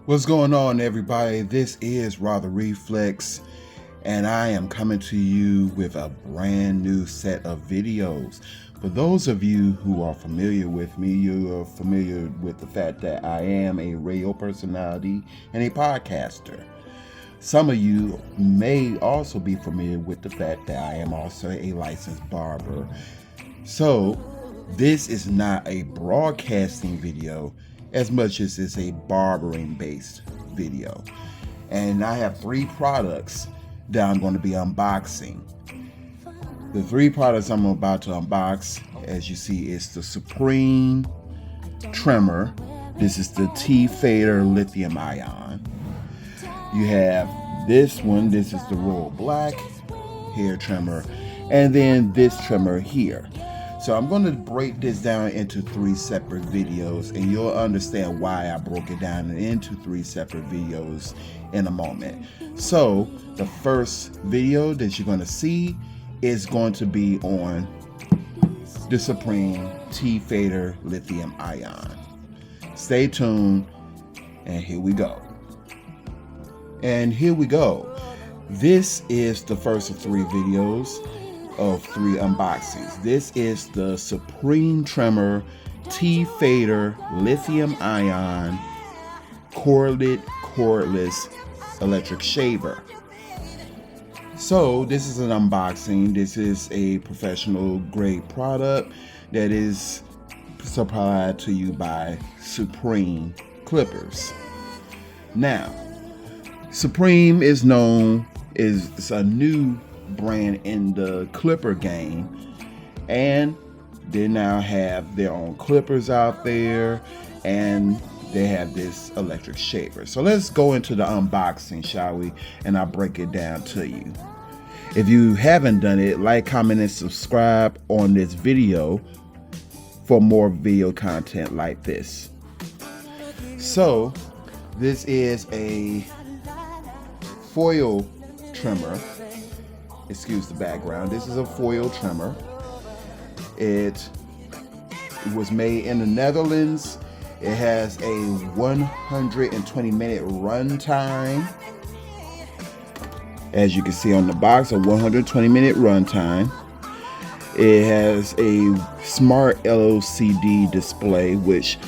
What's going on, everybody? This is Rather Reflex, and I am coming to you with a brand new set of videos. For those of you who are familiar with me, you are familiar with the fact that I am a radio personality and a podcaster. Some of you may also be familiar with the fact that I am also a licensed barber. So, this is not a broadcasting video as much as it's a barbering based video. And I have 3 products that I'm going to be unboxing. The 3 products I'm about to unbox, as you see, is the Supreme trimmer. This is the T-Fader lithium ion. You have this one. This is the Royal Black hair trimmer. And then this trimmer here. So I'm going to break this down into 3 separate videos, and you'll understand why I broke it down into 3 separate videos in a moment. So the first video that you're going to see is going to be on the Supreme T-Fader lithium ion. Stay tuned, and here we go. This is the first of 3 videos of 3 unboxings. This is the Supreme Trimmer T-Fader lithium ion cordless electric shaver. So this is an unboxing. This is a professional grade product that is supplied to you by Supreme Clippers. Now, Supreme is known as a new brand in the clipper game, and they now have their own clippers out there, and they have this electric shaver. So let's go into the unboxing, shall we? And I'll break it down to you. If you haven't done it, like, comment, and subscribe on this video for more video content like this. So this is a foil trimmer. Excuse the background. This is a foil trimmer. It was made in the Netherlands. It has a 120-minute run time. As you can see on the box, a 120-minute run time. It has a smart LCD display, which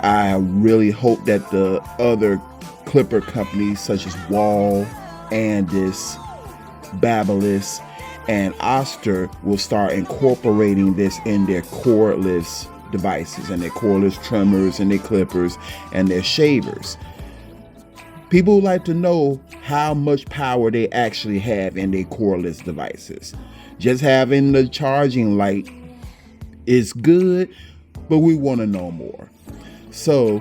I really hope that the other clipper companies such as Wall, Andis, Babyliss, and Oster will start incorporating this in their cordless devices and their cordless trimmers and their clippers and their shavers. People like to know how much power they actually have in their cordless devices. Just having the charging light is good, but we want to know more. So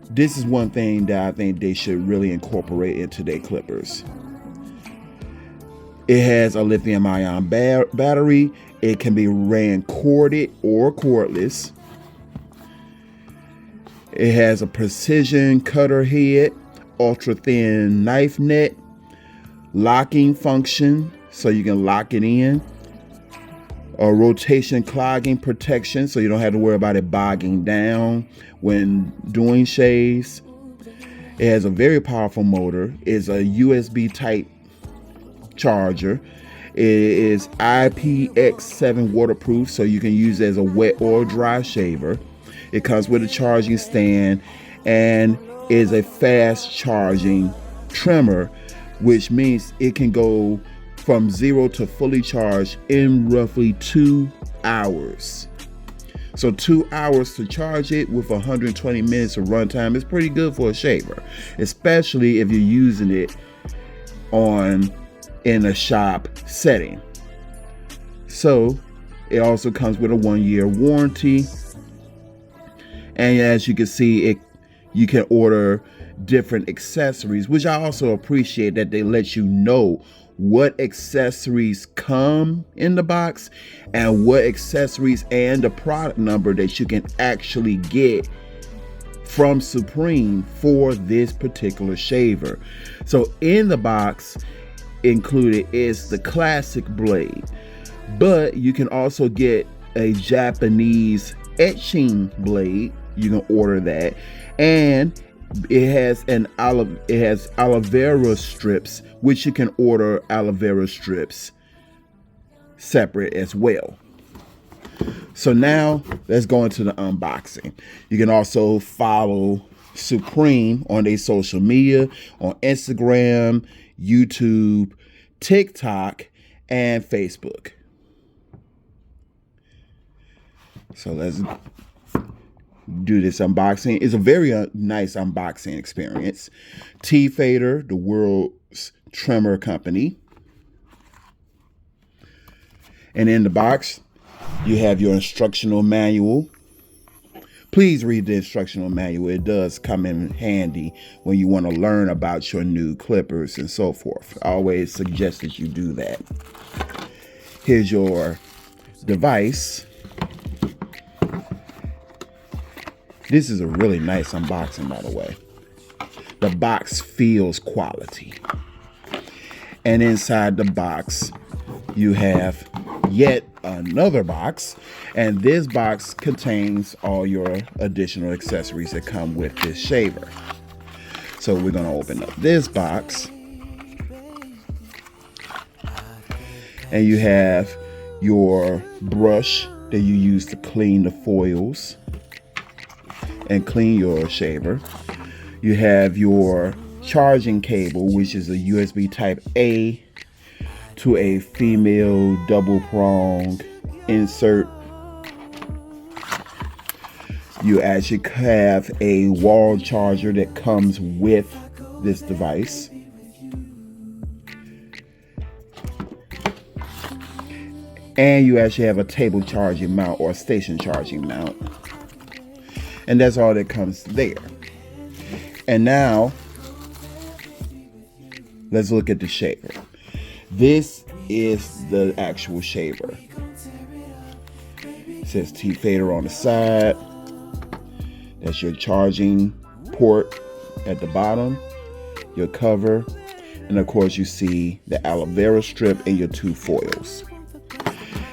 this is one thing that I think they should really incorporate into their clippers. It has a lithium ion battery. It can be ran corded or cordless. It has a precision cutter head, ultra thin knife net, locking function so you can lock it in, a rotation clogging protection so you don't have to worry about it bogging down when doing shaves. It has a very powerful motor. It's a USB type charger. It is IPX7 waterproof, so you can use it as a wet or dry shaver. It comes with a charging stand and is a fast charging trimmer, which means it can go from 0 to fully charged in roughly 2 hours. So 2 hours to charge it with 120 minutes of runtime is pretty good for a shaver, especially if you're using it in a shop setting. So it also comes with a 1-year warranty, and as you can see, you can order different accessories, which I also appreciate that they let you know what accessories come in the box and what accessories and the product number that you can actually get from Supreme for this particular shaver. So in the box included is the classic blade, but you can also get a Japanese etching blade. You can order that, and it has aloe vera strips, which you can order aloe vera strips separate as well. So now let's go into the unboxing. You can also follow Supreme on their social media, on Instagram, YouTube, TikTok, and Facebook. So let's do this unboxing. It's a very nice unboxing experience. T-Fader, the world's trimmer company. And in the box, you have your instructional manual. Please read the instructional manual. It does come in handy when you want to learn about your new clippers and so forth. I always suggest that you do that. Here's your device. This is a really nice unboxing, by the way. The box feels quality. And inside the box, you have yet another box. And this box contains all your additional accessories that come with this shaver. So we're going to open up this box. And you have your brush that you use to clean the foils and clean your shaver. You have your charging cable, which is a USB type A to a female double prong insert. You actually have a wall charger that comes with this device. And you actually have a table charging mount or a station charging mount. And that's all that comes there. And now, let's look at the shaver. This is the actual shaver. It says T-Fader on the side. That's your charging port at the bottom, your cover, and of course you see the aloe vera strip and your two foils.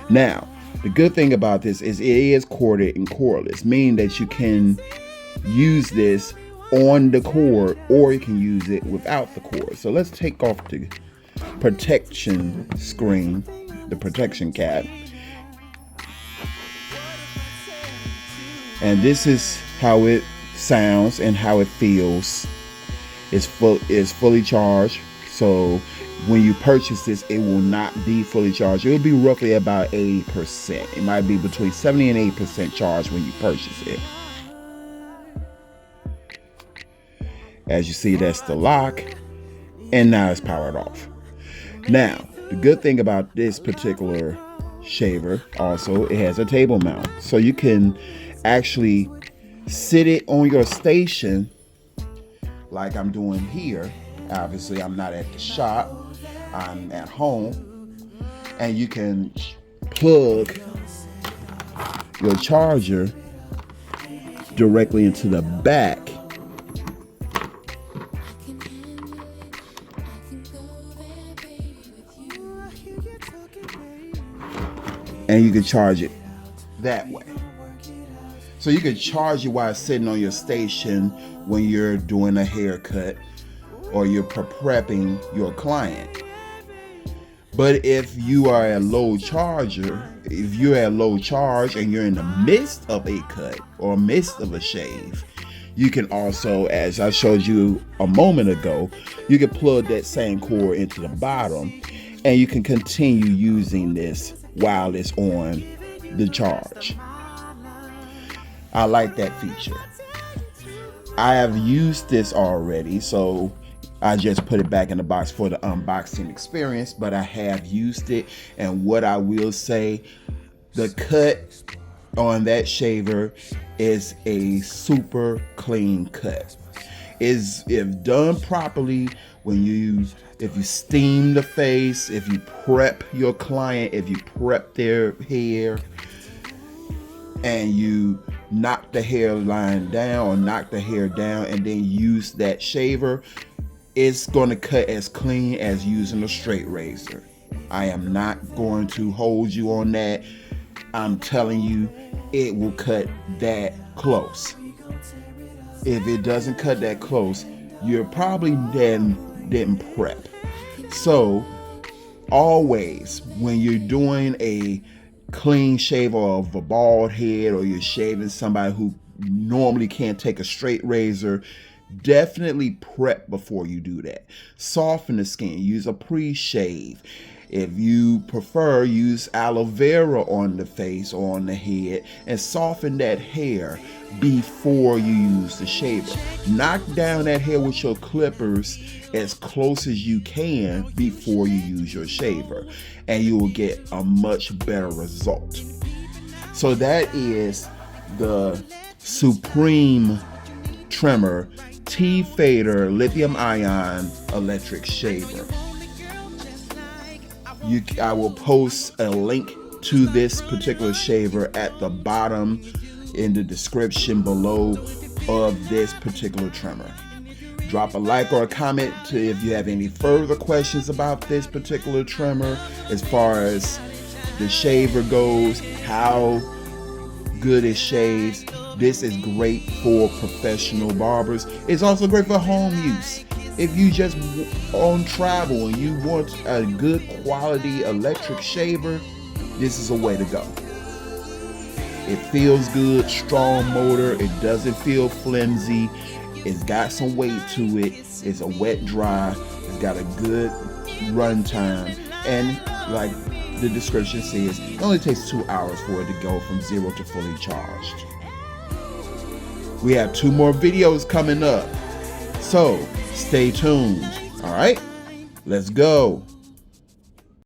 Now, the good thing about this is it is corded and cordless, meaning that you can use this on the cord or you can use it without the cord. So let's take off the protection screen, the protection cap. And this is how it sounds and how it feels. It's fully charged. So when you purchase this, it will not be fully charged. It will be roughly about 80%. It might be between 70 and 80% charged when you purchase it. As you see, that's the lock. And now it's powered off. Now, the good thing about this particular shaver also, it has a table mount. So you can actually sit it on your station like I'm doing here. Obviously, I'm not at the shop. I'm at home. And you can plug your charger directly into the back. And you can charge it that way. So you can charge it while it's sitting on your station when you're doing a haircut or you're prepping your client. But if you are a low charger, if you're at low charge and you're in the midst of a cut or midst of a shave, you can also, as I showed you a moment ago, you can plug that same cord into the bottom and you can continue using this while it's on the charge. I like that feature. I have used this already, so I just put it back in the box for the unboxing experience, but I have used it, and what I will say, the cut on that shaver is a super clean cut. If done properly, if you steam the face, if you prep your client, if you prep their hair, and you knock the hairline down or knock the hair down and then use that shaver, it's going to cut as clean as using a straight razor. I am not going to hold you on that. I'm telling you, it will cut that close. if it doesn't cut that close, you're probably didn't prep. So always when you're doing a clean shave of a bald head, or you're shaving somebody who normally can't take a straight razor, definitely prep before you do that. Soften the skin, use a pre-shave. If you prefer, use aloe vera on the face or on the head and soften that hair before you use the shaver. Knock down that hair with your clippers as close as you can before you use your shaver, and you will get a much better result. So that is the Supreme Trimmer T-Fader Lithium Ion Electric Shaver. I will post a link to this particular shaver at the bottom in the description below of this particular trimmer. Drop a like or a comment if you have any further questions about this particular trimmer, as far as the shaver goes, how good it shaves. This is great for professional barbers. It's also great for home use. If you just on travel and you want a good quality electric shaver, this is a way to go. It feels good, strong motor. It doesn't feel flimsy. It's got some weight to it. It's a wet dry. It's got a good run time. And like the description says, it only takes 2 hours for it to go from 0 to fully charged. We have 2 more videos coming up, so stay tuned. All right, let's go.